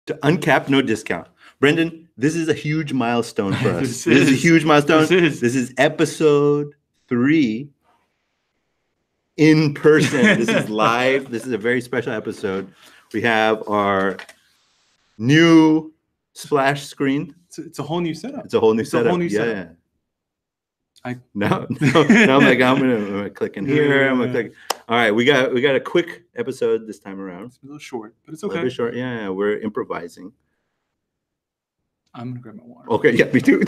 to uncapped, no discount. Brendan, this is a huge milestone for us. This is a huge milestone. This is episode 3 in person. This is live. This is a very special episode. We have our new splash screen. It's a whole new setup. It's a whole new setup. Yeah. No, I'm like, I'm gonna click in here. I'm gonna click. All right, we got a quick episode this time around. It's a little short, but it's okay. A little bit short. Yeah, we're improvising. I'm gonna grab my water. Okay, yeah, me too.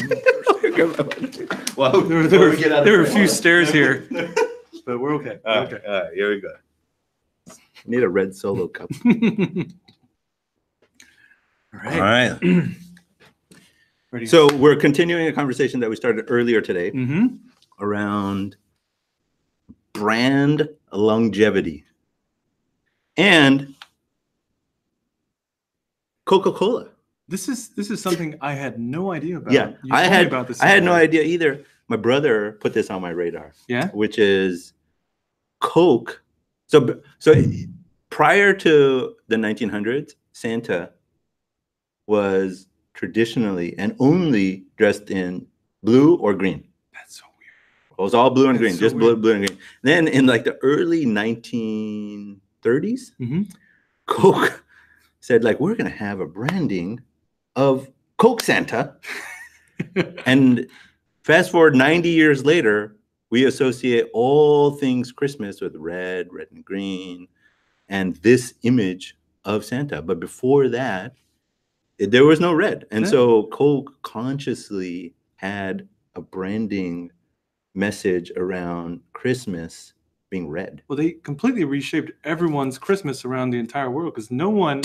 Well, there are a few stairs here, but we're okay. All right, here we go. I need a red Solo cup. All right. Ready. So we're continuing a conversation that we started earlier today around brand longevity and Coca-Cola. This is something I had no idea about. Yeah, I had no idea either. My brother put this on my radar. Yeah, which is Coke. So prior to the 1900s, Santa was traditionally and only dressed in blue or green. That's so weird. It was all blue and green, just blue and green. Then in like the early 1930s, Coke said like, we're going to have a branding of Coke Santa. And fast forward 90 years later, we associate all things Christmas with red and green, and this image of Santa. But before that, there was no red. And so Coke consciously had a branding message around Christmas being red. Well, they completely reshaped everyone's Christmas around the entire world because no one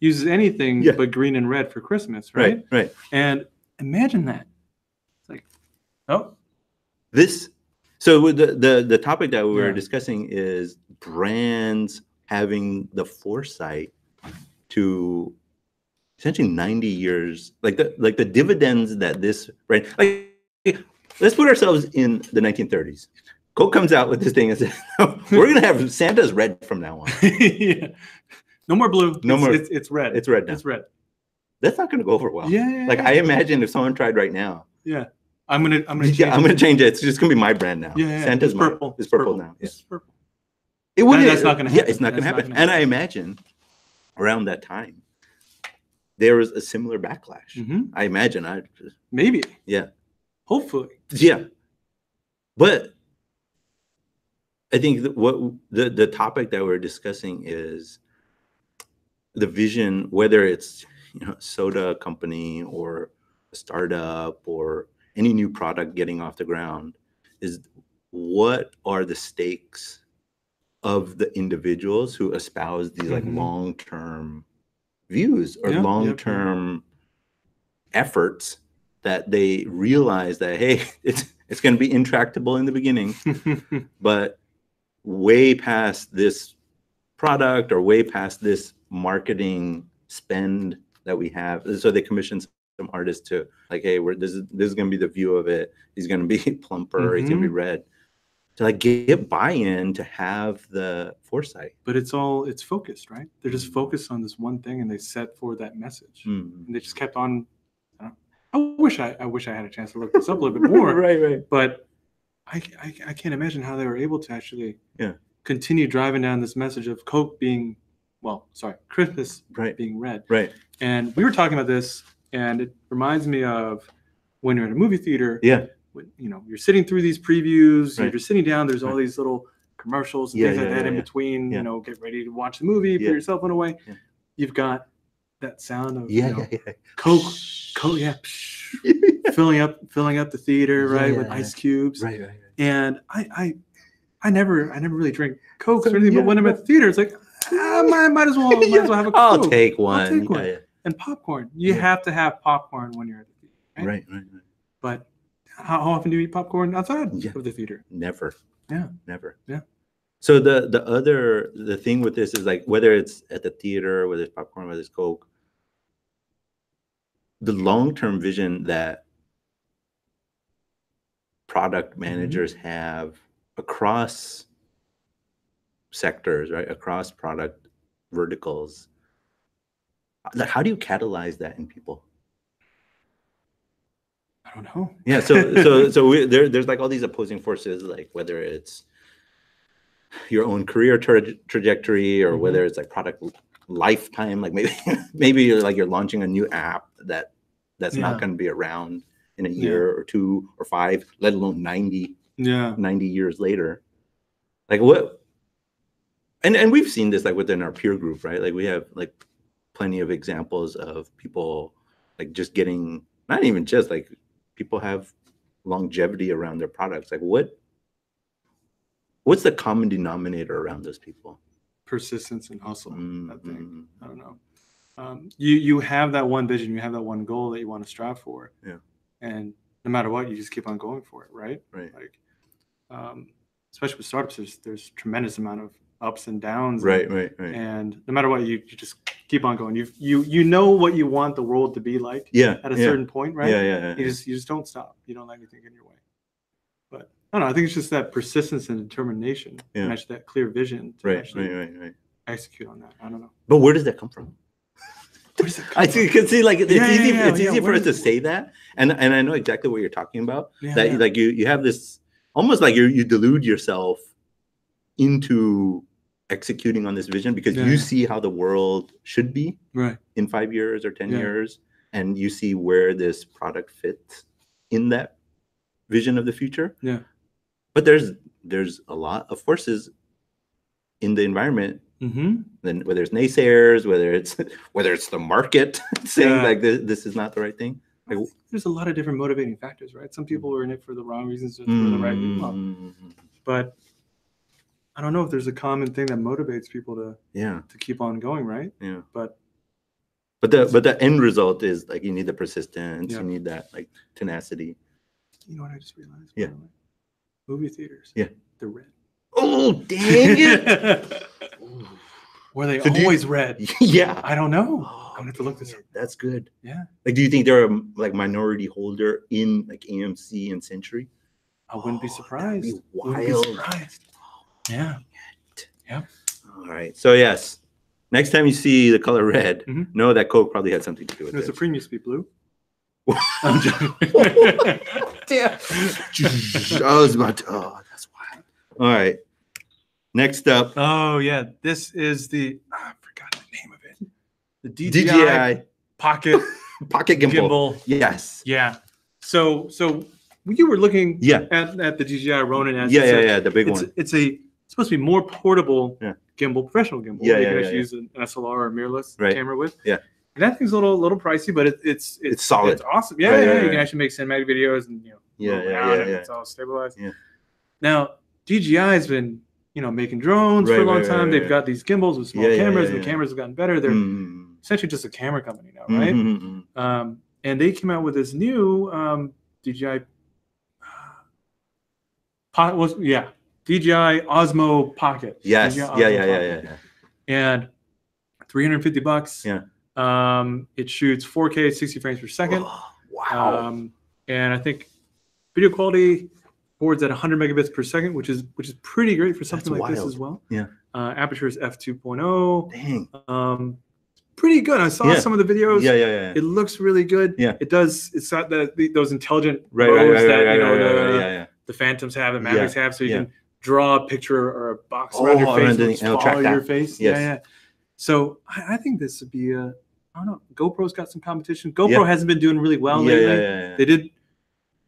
uses anything but green and red for Christmas, right? Right. And imagine that. It's like, So the topic that we were discussing is brands having the foresight to essentially 90 years, like the dividends that this, right? Like, let's put ourselves in the 1930s. Coke comes out with this thing and says, we're going to have Santa's red from now on. No more blue. More. It's red. It's red now. It's red. That's not going to go over well. I imagine if someone tried right now. Yeah. I'm gonna change it. It's just gonna be my brand now. Santa's purple. It's purple now. It's purple. It wouldn't. That's not gonna happen. Yeah, it's not gonna happen. And I imagine around that time there was a similar backlash. I imagine. Maybe. Yeah. Hopefully. Yeah. But I think that what the topic that we're discussing is the vision, whether it's a soda company or a startup or any new product getting off the ground, is what are the stakes of the individuals who espouse these like long-term views or long-term efforts that they realize that, hey, it's going to be intractable in the beginning, but way past this product or way past this marketing spend that we have. So they commission some artists to like, hey, this is going to be the view of it. He's going to be plumper. He's going to be red. To like get buy-in, to have the foresight. But it's focused, right? They're just focused on this one thing, and they set for that message, and they just kept on. I wish I had a chance to look this up a little bit more. Right. But I can't imagine how they were able to actually continue driving down this message of Coke being, Christmas being red. Right. And we were talking about this, and it reminds me of when you're in a movie theater. Yeah. When, you're sitting through these previews, you're sitting down, there's all these little commercials and things like that in between, get ready to watch the movie, put your cell phone away. Yeah. You've got that sound of Coke, filling up the theater, with ice cubes. Right. And I never really drink Coke or anything, but when I'm at the theater, it's like, I might as well have a Coke. I'll take one. Yeah. And popcorn. You have to have popcorn when you're at the theater. Right. But how often do you eat popcorn outside of the theater? Never. Yeah. Never. Yeah. So the thing with this is like, whether it's at the theater, whether it's popcorn, whether it's Coke, the long-term vision that product managers have across sectors, right? Across product verticals. Like, how do you catalyze that in people? I don't know. Yeah, there's like all these opposing forces, like whether it's your own career trajectory or whether it's like product lifetime, like maybe you're launching a new app that's not going to be around in a year or 2 or 5, let alone 90 years later. Like what? And we've seen this like within our peer group, right? Like we have like plenty of examples of people like just getting, not even just like, people have longevity around their products. Like what's the common denominator around those people? Persistence and hustle. I think. I don't know. You have that one vision, you have that one goal that you want to strive for. Yeah. And no matter what, you just keep on going for it, right? Right. Like, especially with startups, there's tremendous amount of ups and downs. Right. And no matter what, you just keep on going. You know what you want the world to be like. At a certain point, right? Yeah. You just don't stop. You don't let anything get in your way. But I don't know. I think it's just that persistence and determination, and actually that clear vision to actually execute on that. I don't know. But where does that come from? I see, like it's easy for us to say that, and I know exactly what you're talking about. Like you have this almost like you delude yourself into executing on this vision because you see how the world should be in 5 years or 10 years, and you see where this product fits in that vision of the future. But there's a lot of forces in the environment. Then whether it's naysayers, whether it's the market saying like this is not the right thing. Like, there's a lot of different motivating factors, right? Some people are in it for the wrong reasons, for the right reasons. But I don't know if there's a common thing that motivates people to keep on going, right? But the end result is like you need the persistence, you need that like tenacity. You know what I just realized? Yeah. Movie theaters. Yeah. They're red. Oh, dang it. Were they always red? Yeah. I don't know. I'm going to have to look this up. That's good. Yeah. Like, do you think they're a like minority holder in like AMC and Century? I wouldn't be surprised. That'd be wild. Wouldn't be surprised. Yeah. Yeah. All right. So yes, next time you see the color red, know that Coke probably had something to do with it. The Supreme used to be blue. I'm joking. Damn. I was about to, that's wild. All right. Next up. Oh yeah, this is I forgot the name of it. The DJI Pocket gimbal. Yes. Yeah. So you were looking at the DJI Ronin as the big one. It's supposed to be more portable gimbal, professional gimbal. Yeah, you can actually use an SLR or mirrorless camera with. Yeah. And that thing's a little pricey, but it's solid. It's awesome. Yeah, you can actually make cinematic videos and it's all stabilized. Yeah. Now DJI has been making drones for a long time. They've got these gimbals with small cameras, and the cameras have gotten better. They're essentially just a camera company now, right? And they came out with this new DJI DJI Osmo Pocket. Yes. Yeah. And $350. Yeah. It shoots 4K 60 frames per second. Oh, wow. And I think video quality boards at 100 megabits per second, which is pretty great for something like this as well. Yeah. Aperture is f2.0. Dang. Pretty good. I saw some of the videos. Yeah. It looks really good. Yeah. It does. It's got those intelligent modes that the Phantoms have and Mavericks have, so you can draw a picture or a box around your face, and follow your face. Yes. Yeah. So I think this would be I don't know. GoPro's got some competition. GoPro hasn't been doing really well lately. They did.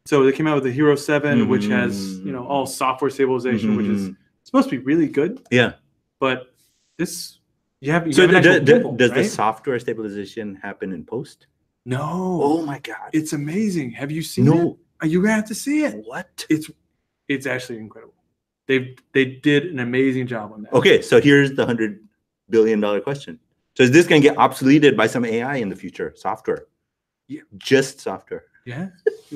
So they came out with the Hero 7, which has all software stabilization, which is supposed to be really good. Yeah. But this, you have does gimbal, right? the software stabilization happen in post? No. Oh my God. It's amazing. Have you seen it? You're gonna have to see it. What? It's actually incredible. They did an amazing job on that. Okay, so here's the $100 billion question. So is this gonna get obsoleted by some AI in the future? Software. Yeah. Just software. Yeah.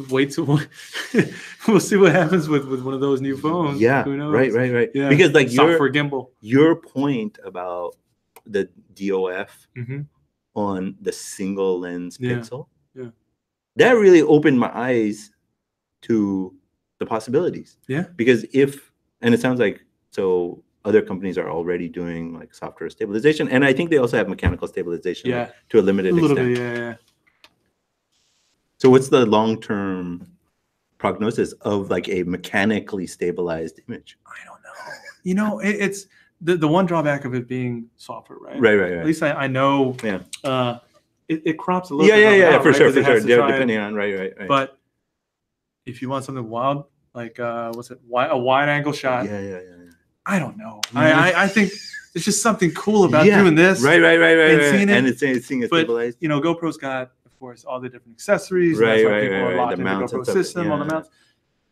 Wait till we'll see what happens with one of those new phones. Yeah. Who knows? Right. Yeah. Because like software gimbal. Your point about the DOF on the single lens pixel. Yeah. That really opened my eyes to the possibilities. Yeah. Because and it sounds like other companies are already doing like software stabilization, and I think they also have mechanical stabilization, Yeah, like, to a limited extent. Bit, yeah. So what's the long-term prognosis of like a mechanically stabilized image? I don't know. You know, it's the one drawback of it being software, right? Right. At least I know. Yeah. It crops a little bit. Yeah, for right? sure. Yeah, depending on right. But if you want something wild, like what's it? A wide angle shot. Yeah. I don't know. I think there's just something cool about doing this. Right. And seeing it. And it's seeing it stabilized. You know, GoPro's got, of course, all the different accessories. Right. That's why people are locked into the GoPro system, all the mounts.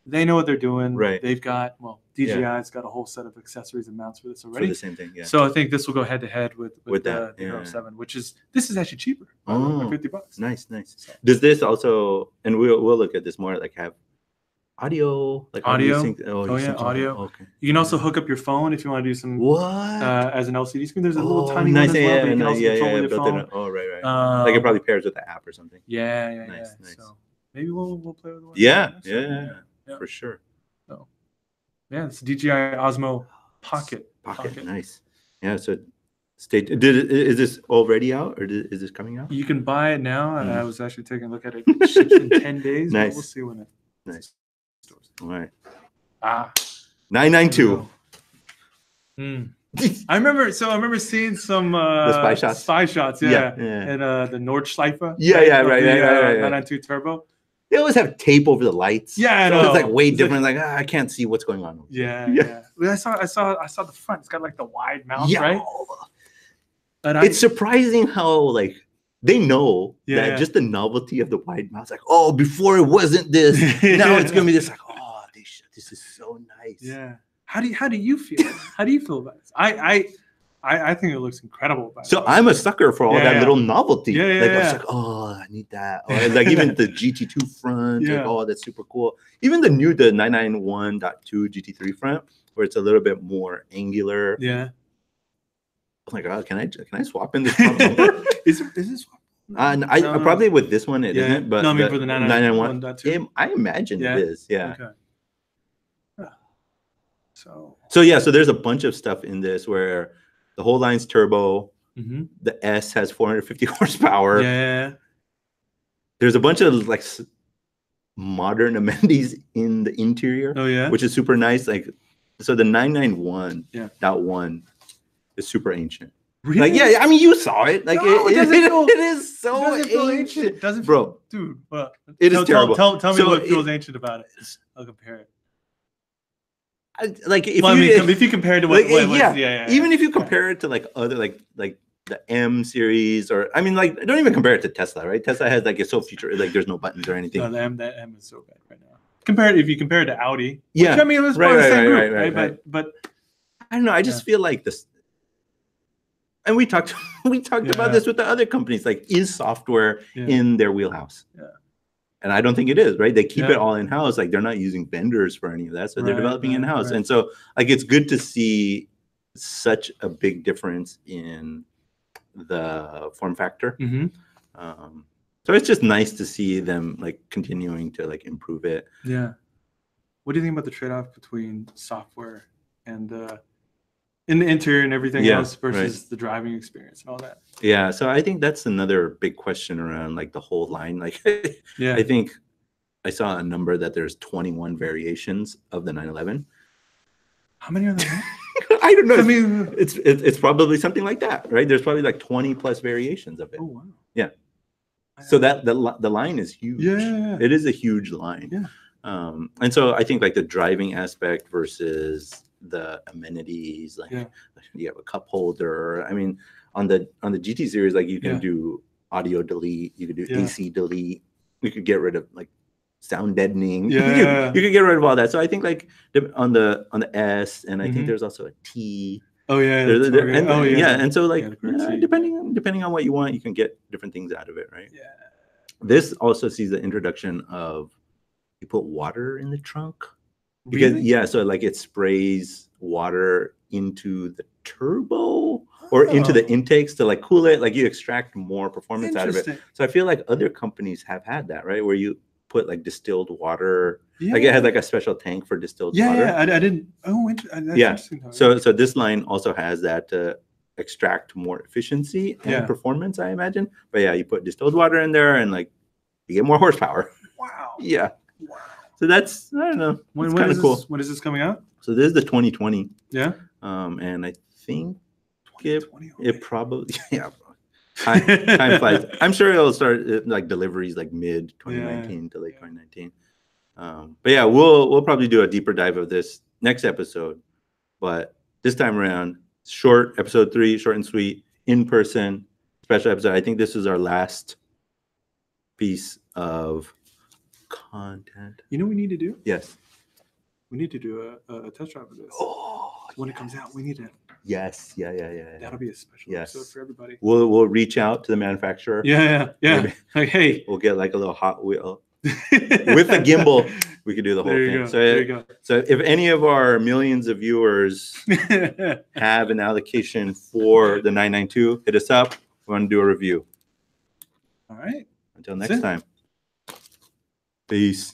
They know what they're doing. Right. They've got, DJI's got a whole set of accessories and mounts for this already. For the same thing, yeah. So I think this will go head to head with the Hero 7, this is actually cheaper. Oh, like $50. Nice. So, does this also, and we'll look at this more, like have audio, like audio? audio. Okay. You can also hook up your phone if you want to do some as an LCD screen. There's a little tiny nice, one as well, but you can also control with your phone. Oh, right. Like it probably pairs with the app or something. Yeah. Nice. So maybe we'll play with one. Yeah, for sure. So yeah, it's DJI Osmo Pocket. Nice. Yeah. So is this already out, or is this coming out? You can buy it now. And I was actually taking a look at it. It ships in 10 days. Nice. We'll see when it. Nice. All right. 992. I remember seeing some the spy shots, yeah. And the Nordschleife. Yeah, right. 992 Turbo. They always have tape over the lights. Yeah, so it's like way different. Like I can't see what's going on. Yeah. I saw the front. It's got like the wide mount, right? And it's surprising how like they know that just the novelty of the wide mount. Like, oh, before it wasn't this. Now it's gonna be this. Like, oh, this is so nice. Yeah. How do you feel? How do you feel about this? I think it looks incredible. So I'm a sucker for all that little novelty. Yeah. I was like, oh, I need that. Or like even the GT2 front. Like, oh, that's super cool. Even the 991.2 GT3 front, where it's a little bit more angular. Yeah. Oh my God, can I swap in this front bumper? Is this one? I probably with this one it isn't, but no, I mean for the 991.2. I imagine it is. Yeah. Okay. So there's a bunch of stuff in this where the whole line's turbo. The S has 450 horsepower. Yeah. There's a bunch of like modern amenities in the interior. Oh yeah. Which is super nice. Like, so the 991.1 is super ancient. Really? Like, I mean, you saw it. Like, it is so ancient. Doesn't bro, dude. It is terrible. Tell me what feels ancient about it. I'll compare it. Like if you compare it to what even if you compare it to like other like the M series, or I mean, like, don't even compare it to Tesla, right? Tesla has like, it's so future, like there's no buttons or anything. No, that M is so bad right now. If you compare it to Audi, which, I mean, it was part of the same group, right? But I don't know. I just feel like this, and we talked about this with the other companies. Like, is software in their wheelhouse? Yeah. And I don't think it is, right? They keep it all in-house. Like, they're not using vendors for any of that. So they're developing in-house. Right. And so, like, it's good to see such a big difference in the form factor. So it's just nice to see them, like, continuing to, like, improve it. Yeah. What do you think about the trade-off between software and in the interior and everything else versus the driving experience and all that? Yeah, so I think that's another big question around like the whole line. Like, I think I saw a number that there's 21 variations of the 911. How many are there? I don't know. I mean, it's probably something like that, right? There's probably like 20 plus variations of it. Oh wow. Yeah. So that the line is huge. Yeah. It is a huge line. Yeah. And so I think like the driving aspect versus the amenities, like you have a cup holder. I mean, on the GT series, like you can do audio delete, you could do AC delete, you could get rid of like sound deadening. You could get rid of all that. So I think like on the S, and I think there's also a T. Oh yeah. And so like depending on what you want, you can get different things out of it, right? Yeah. This also sees the introduction of, you put water in the trunk. Because so like it sprays water into the turbo or into the intakes to like cool it, like you extract more performance out of it. So I feel like other companies have had that, right, where you put like distilled water. Yeah. Like it had like a special tank for distilled water. Yeah, I didn't. Oh, that's interesting. So this line also has that to extract more efficiency and performance, I imagine. But yeah, you put distilled water in there and like you get more horsepower. Wow. Yeah. Wow. So that's, I don't know. It's kind of cool. When is this coming out? So this is the 2020. Yeah. And I think it probably, yeah. Time flies. I'm sure it'll start like deliveries like mid 2019 to late 2019. But yeah, we'll probably do a deeper dive of this next episode. But this time around, short episode 3, short and sweet, in person special episode. I think this is our last piece of content. You know what we need to do? Yes. We need to do a test drive of this. Oh, when it comes out, we need to. Yes. Yeah. That'll be a special episode for everybody. We'll reach out to the manufacturer. Yeah. Maybe. Like, hey, we'll get like a little Hot Wheel with a gimbal. We could do the whole thing. There you go. So if any of our millions of viewers have an allocation for the 992, hit us up. We want to do a review. All right. Until next time. Peace.